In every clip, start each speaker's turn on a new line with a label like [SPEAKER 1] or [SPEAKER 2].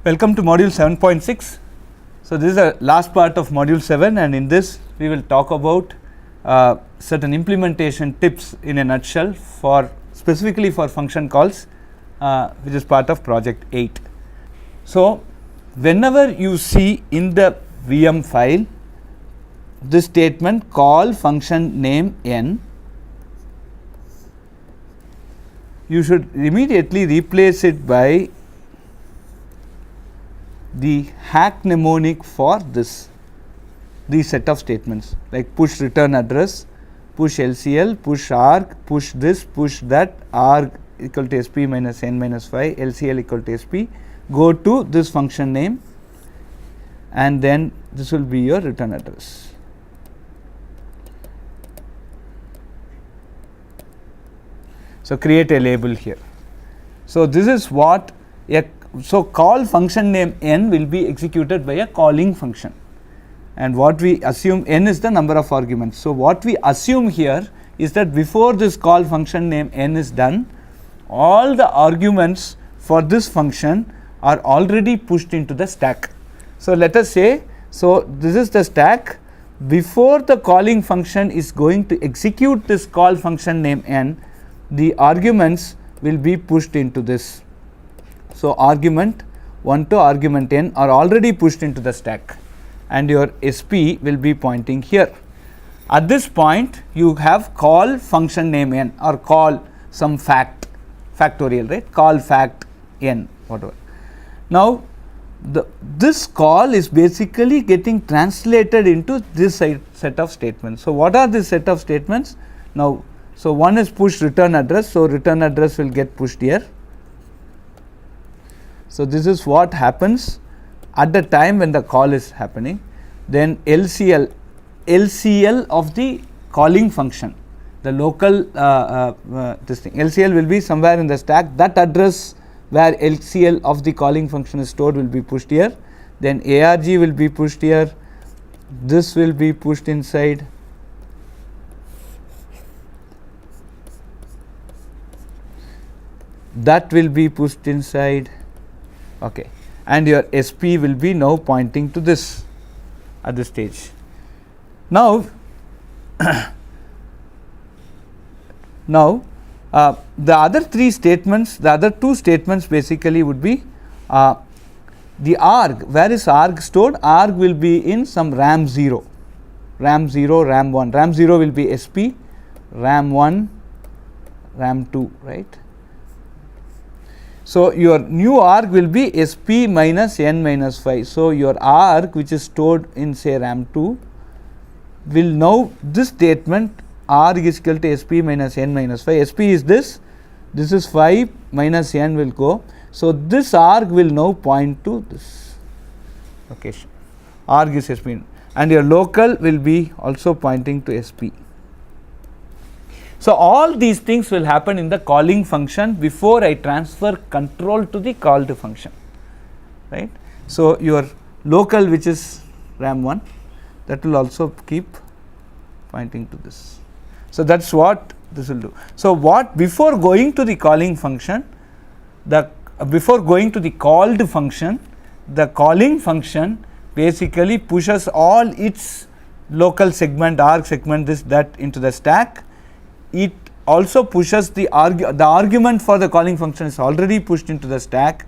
[SPEAKER 1] Welcome to module 7.6. So this is the last part of module 7, and in this we will talk about certain implementation tips in a nutshell for specifically for function calls, which is part of project 8. So whenever you see in the VM file this statement call function name n, you should immediately replace it by the hack mnemonic for these set of statements, like push return address, push LCL, push arg, push this, push that, arg equal to sp minus n minus phi, LCL equal to sp, go to this function name, and then this will be your return address. So create a label here. So this is what so call function name n will be executed by a calling function, and what we assume n is the number of arguments. So what we assume here is that before this call function name n is done, all the arguments for this function are already pushed into the stack. So let us say, so this is the stack. Before the calling function is going to execute this call function name n, the arguments will be pushed into this. So argument 1 to argument n are already pushed into the stack, and your sp will be pointing here. At this point you have call function name n, or call some factorial, right? Call fact n, whatever. Now this call is basically getting translated into this set of statements. So what are this set of statements? Now, so one is push return address, so return address will get pushed here. So this is what happens at the time when the call is happening. Then LCL of the calling function, the local this thing, LCL will be somewhere in the stack. That address where LCL of the calling function is stored will be pushed here. Then ARG will be pushed here. This will be pushed inside. That will be pushed inside. Okay, and your sp will be now pointing to this at this stage. Now the other three statements, the other two statements basically would be the arg. Where is arg stored? Arg will be in some RAM 0, RAM 1. RAM 0 will be sp, RAM 1, RAM 2, right? So your new arg will be sp minus n minus phi. So your arg, which is stored in say RAM 2, will now this statement arg is equal to sp minus n minus phi. Sp is this is phi minus n will go. So this arg will now point to this location. Arg is sp, and your local will be also pointing to sp. So all these things will happen in the calling function before I transfer control to the called function, right? So your local, which is RAM 1, that will also keep pointing to this. So that's what this will do. So what before going to the calling function, before going to the called function, the calling function basically pushes all its local segment, arg segment, this, that into the stack. It also pushes the argument for the calling function is already pushed into the stack.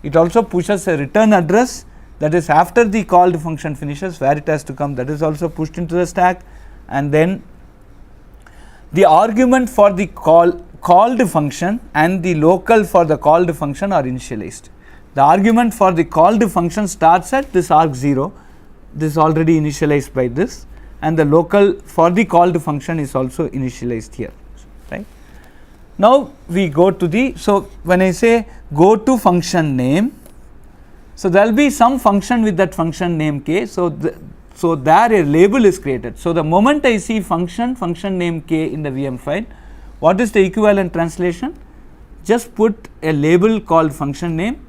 [SPEAKER 1] It also pushes a return address, that is after the called function finishes, where it has to come, that is also pushed into the stack, and then the argument for the called function and the local for the called function are initialized. The argument for the called function starts at this arg 0, this is already initialized by this, and the local for the called function is also initialized here, right? Now we go to the, so when I say go to function name, so there will be some function with that function name k. So there a label is created. So the moment I see function name k in the VM file, what is the equivalent translation? Just put a label called function name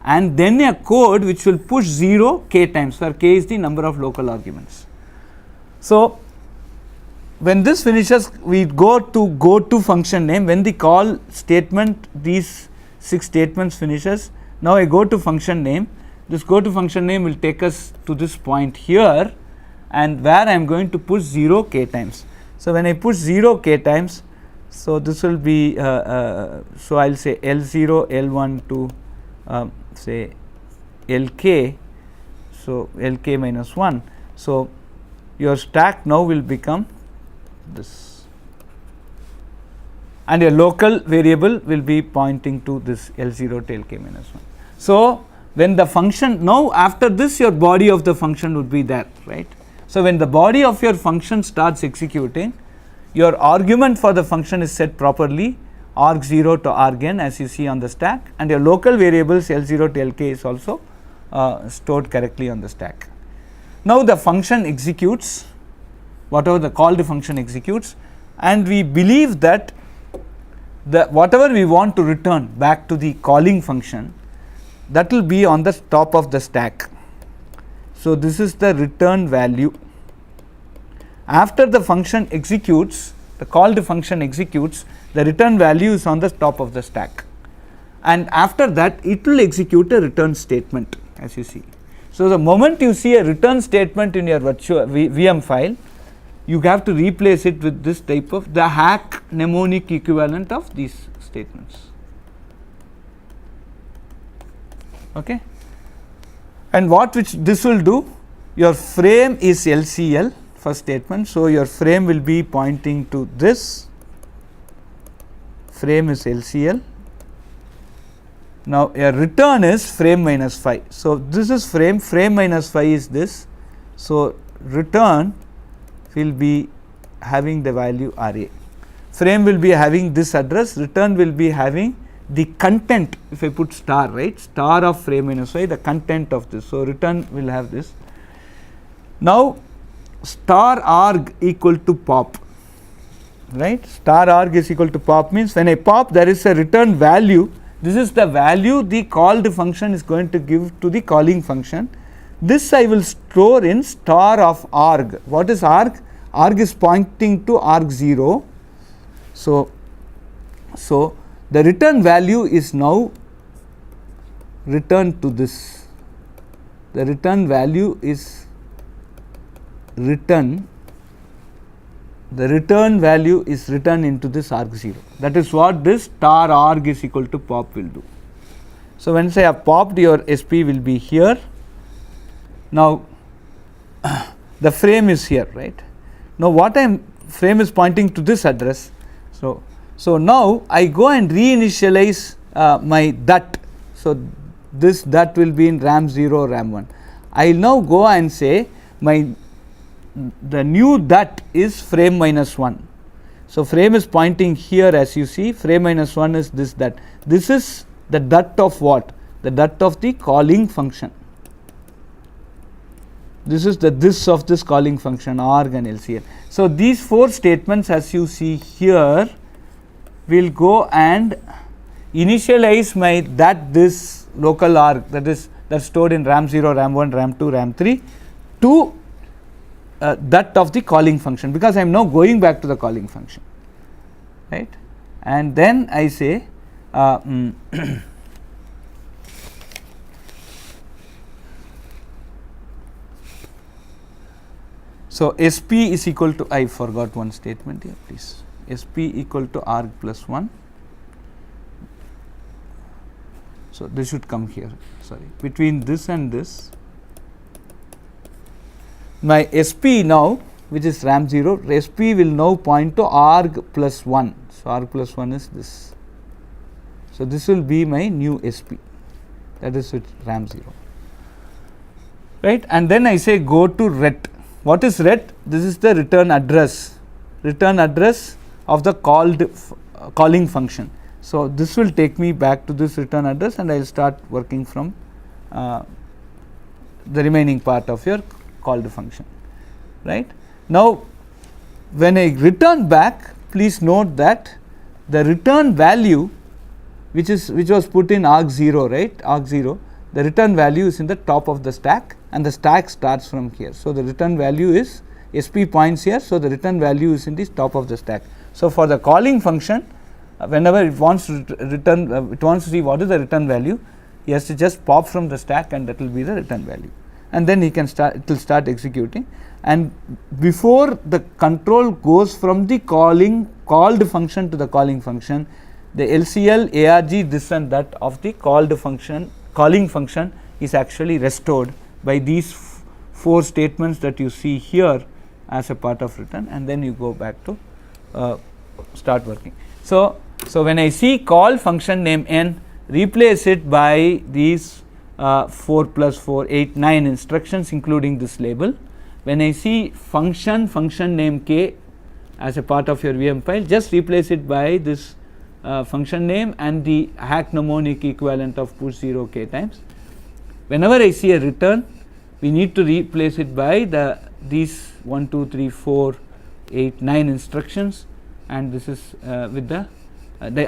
[SPEAKER 1] and then a code which will push 0 k times, where k is the number of local arguments. So when this finishes, we go to function name. When the call statement, these 6 statements finishes, Now I go to function name. This go to function name will take us to this point here, and where I am going to push 0 k times. So when I push 0 k times, so this will be so I will say L0 L1 to say Lk, so Lk minus 1. So your stack now will become this, and your local variable will be pointing to this L0 to Lk minus 1. So when the function, now after this your body of the function would be there, right. So when the body of your function starts executing, your argument for the function is set properly, arg0 to argn as you see on the stack, and your local variables L0 to Lk is also stored correctly on the stack. Now the function executes, whatever the called function executes, and we believe that the whatever we want to return back to the calling function, that will be on the top of the stack. So this is the return value. After the function executes, the called function executes, the return value is on the top of the stack, and after that it will execute a return statement, as you see. So the moment you see a return statement in your virtual VM file, you have to replace it with this type of the hack mnemonic equivalent of these statements. Okay. And what which this will do, your frame is LCL first statement. So your frame will be pointing to this, frame is LCL. Now your return is frame minus 5. So this is frame minus 5 is this. So return will be having the value RA. Frame will be having this address, return will be having the content, if I put star, right, star of frame minus 5, the content of this. So return will have this. Now star arg equal to pop, right, star arg is equal to pop means when I pop there is a return value. This is the value the called function is going to give to the calling function. This I will store in star of arg. What is arg? Arg is pointing to arg0. So the return value is now returned to this. The return value is written. The return value is written into this arg0. That is what this star arg is equal to pop will do. So once I have popped, your SP will be here. Now the frame is here, right. Now what frame is pointing to this address. So now I go and reinitialize my that. So this that will be in RAM 0, RAM 1. I will now go and say the new that is frame minus 1. So frame is pointing here, as you see, frame minus 1 is this that. This is the that of what? The that of the calling function. This is the this of this calling function arg and LCL. So these 4 statements, as you see here, will go and initialize my that this local arg, that is that's stored in RAM 0, RAM 1, RAM 2, RAM 3 to that of the calling function, because I am now going back to the calling function, right. And then I say so SP is equal to, I forgot one statement here, please. SP equal to arg plus 1. So this should come here, sorry, between this and this. My SP now, which is RAM 0, SP will now point to arg plus 1. So arg plus 1 is this. So this will be my new SP, that is with RAM 0, right. And then I say go to ret. What is ret? This is the return address of the calling function. So this will take me back to this return address, and I will start working from the remaining part of your called function, right. Now when I return back, please note that the return value which was put in arg0, right, arg0, the return value is in the top of the stack, and the stack starts from here. So the return value is SP points here, so the return value is in the top of the stack. So for the calling function, whenever it wants to return, it wants to see what is the return value, he has to just pop from the stack and that will be the return value, and then he can start, it will start executing. And before the control goes from the called function to the calling function, the LCL, ARG, this and that of the calling function is actually restored by these 4 statements that you see here as a part of return, and then you go back to start working. So when I see call function name n, replace it by these 4 plus 4, 8, 9 instructions including this label. When I see function name k as a part of your VM file, just replace it by this function name and the hack mnemonic equivalent of push 0 k times. Whenever I see a return, we need to replace it by these 1, 2, 3, 4, 8, 9 instructions, and this is with the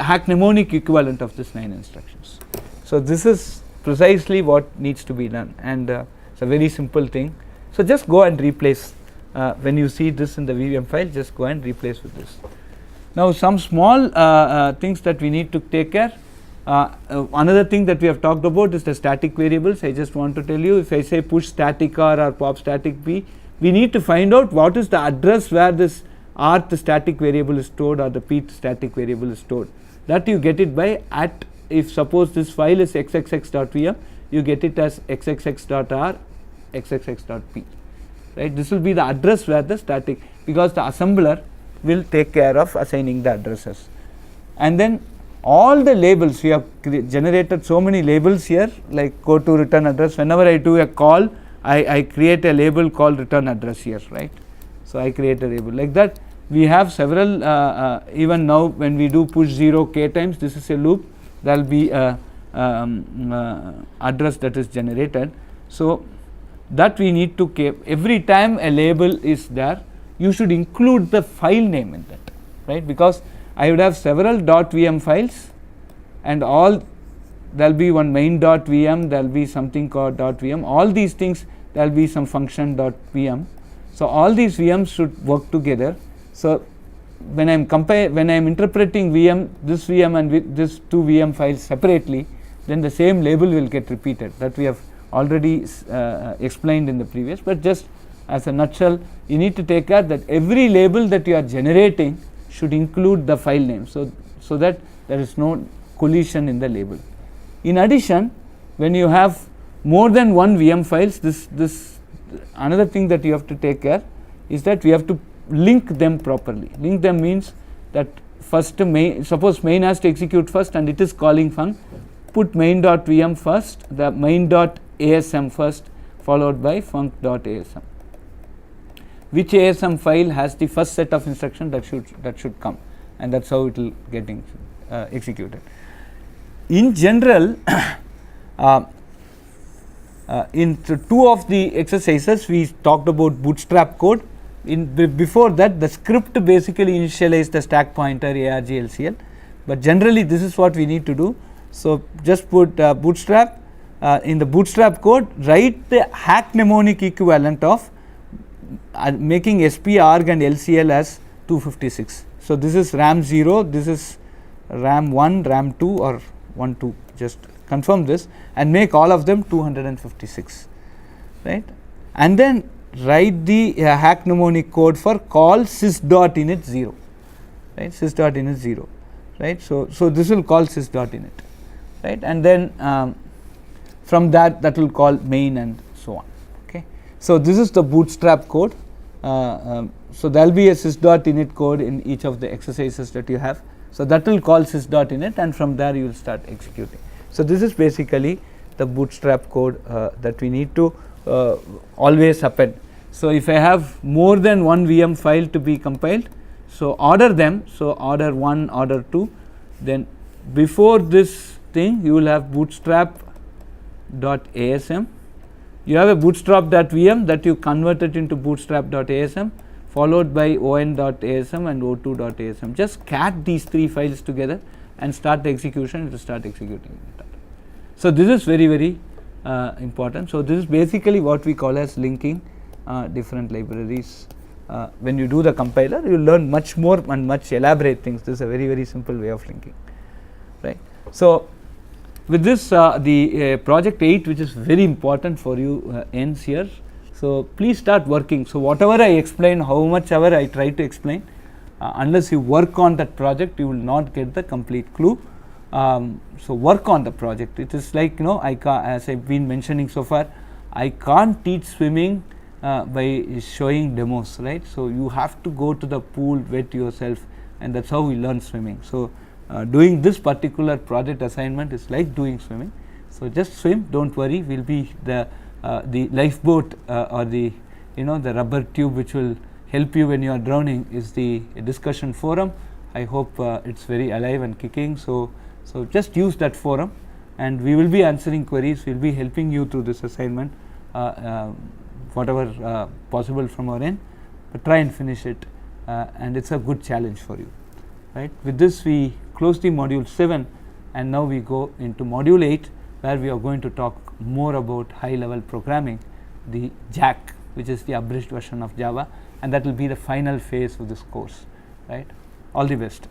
[SPEAKER 1] hack mnemonic equivalent of this 9 instructions. So this is precisely what needs to be done, and it's a very simple thing. So just go and replace when you see this in the VM file, just go and replace with this. Now some small things that we need to take care. Another thing that we have talked about is the static variables. I just want to tell you, if I say push static R or pop static B, we need to find out what is the address where this rth static variable is stored or the pth static variable is stored. That you get it by at, if suppose this file is xxx.vm, you get it as xxx.r, xxx.p, right. This will be the address where the static, because the assembler will take care of assigning the addresses. And then all the labels, we have generated so many labels here, like go to return address. Whenever I do a call, I create a label called return address here, right. So I create a label like that. We have several, even now when we do push 0 k times, this is a loop, there will be a address that is generated. So that we need to keep, every time a label is there, you should include the file name in that, right, because I would have several .vm files, and all, there will be one main.vm, there will be something called .vm, all these things, there will be some function.vm. So all these VMs should work together. So when I am interpreting VM, this VM and with this 2 VM files separately, then the same label will get repeated. That we have already explained in the previous, but just as a nutshell, you need to take care that every label that you are generating should include the file name, so that there is no collision in the label. In addition, when you have more than one VM files, this another thing that you have to take care is that we have to link them properly. Link them means that first main, suppose main has to execute first and it is calling func, put main.vm first, the main.asm first, followed by func.asm. Which ASM file has the first set of instructions that should come, and that's how it will get executed. In general, in 2 of the exercises we talked about bootstrap code. Before that, the script basically initialized the stack pointer arg lcl, but generally this is what we need to do. So just put bootstrap, in the bootstrap code write the hack mnemonic equivalent of making SP, arg and LCL as 256. So this is RAM 0, this is RAM 1, RAM 2 or 1, 2, just confirm this and make all of them 256, right. And then write the hack mnemonic code for call sys.init 0, right, sys.init 0, right. So this will call sys.init, right, and then from that will call main and so on. Okay. So this is the bootstrap code. So there will be a sys.init code in each of the exercises that you have. So that will call sys.init, and from there you will start executing. So this is basically the bootstrap code that we need to always append. So if I have more than one VM file to be compiled, so order them. So order 1, order 2. Then before this thing, you will have bootstrap.asm. You have a bootstrap.vm that you converted into bootstrap.asm, followed by on.asm and o2.asm. Just cat these 3 files together and start the execution. It will start executing it. So this is very, very important. So this is basically what we call as linking different libraries. When you do the compiler, you will learn much more and much elaborate things. This is a very, very simple way of linking, right. So with this the project 8, which is very important for you, ends here. So please start working. So whatever I explain, how much ever I try to explain, unless you work on that project, you will not get the complete clue. So work on the project. It is like, you know, as I've been mentioning so far, I can't teach swimming by showing demos, right? So you have to go to the pool, wet yourself, and that's how we learn swimming. So doing this particular project assignment is like doing swimming. So just swim, don't worry. We'll be the lifeboat or the, you know, the rubber tube which will help you when you are drowning is the discussion forum. I hope it's very alive and kicking. So just use that forum, and we will be answering queries. We'll be helping you through this assignment, whatever possible from our end, but try and finish it, and it's a good challenge for you, right? With this, we close the module 7, and now we go into module 8, where we are going to talk more about high level programming, the JAC, which is the abridged version of Java, and that will be the final phase of this course, right? All the best.